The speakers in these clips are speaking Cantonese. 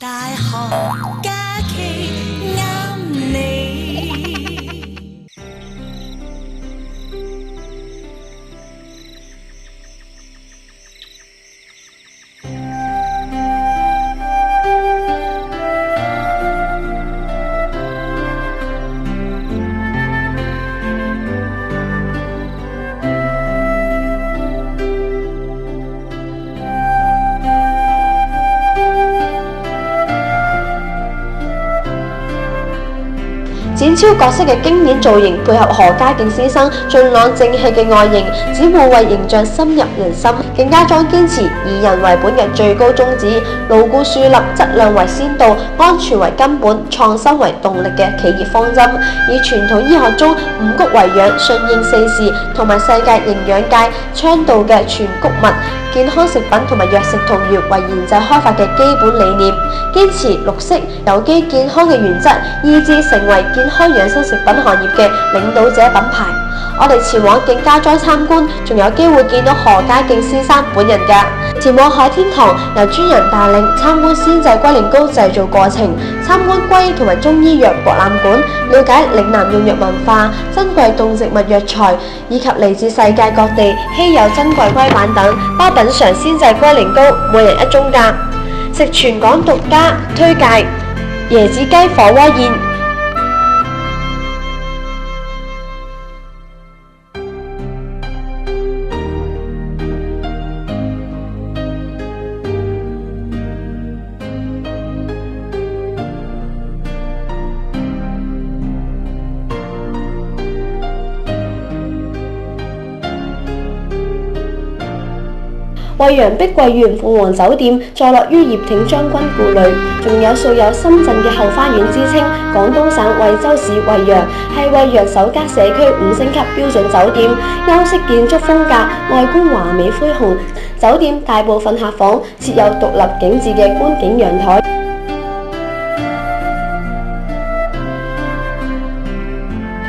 大學假期啱你。展超角色嘅經典造型，配合何家勁先生俊朗正氣嘅外形，只會為形象深入人心。勁家莊堅持以人為本嘅最高宗旨，牢固樹立質量為先導、安全為根本、創新為動力嘅企業方針，以傳統醫學中五穀為養、順應四時同埋世界營養界倡導嘅全穀物健康食品同埋藥食同源為研製開發嘅基本理念，堅持綠色、有機、健康嘅原則，以致成為健康養生食品行業嘅領導者品牌。我哋前往勁家莊參觀，仲有機會見到何家勁先生本人㗎。前往海天堂，由專人帶領參觀鮮製龜苓膏製造過程，參觀龜同埋中醫藥博覽館，了解嶺南用藥文化、珍貴動植物藥材，以及嚟自世界各地稀有珍貴龜板等，包品嚐鮮製龜苓膏，每人1盅㗎。食全港獨家推介椰子雞火鍋宴。惠陽碧桂園鳳凰酒店坐落於葉挺將軍故里，仲有素有深圳嘅後花園之稱。廣東省惠州市惠陽係惠陽首家社區5星級標準酒店，歐式建築風格，外觀華美恢宏。酒店大部分客房設有獨立景致嘅觀景陽台。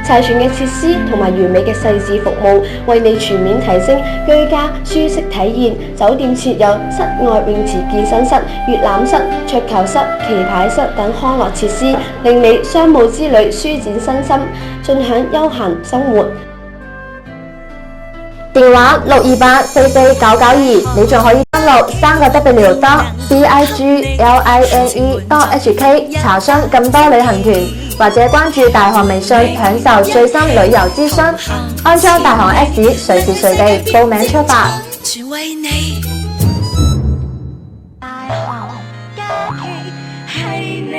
齊全嘅設施同埋完美嘅細緻服務，為你全面提升居家舒適體驗。酒店設有室外泳池、健身室、閱覽室、桌球室、棋牌室等康樂設施，令你商務之旅舒展身心，盡享休閒生活。電話628449992，你仲可以登錄3w.bigline.hk 查詢更多旅行團，或者關注大學微信，享受最新旅遊資訊。安裝大學 Apps，隨時隨地報名出發。全為你大學假期係你。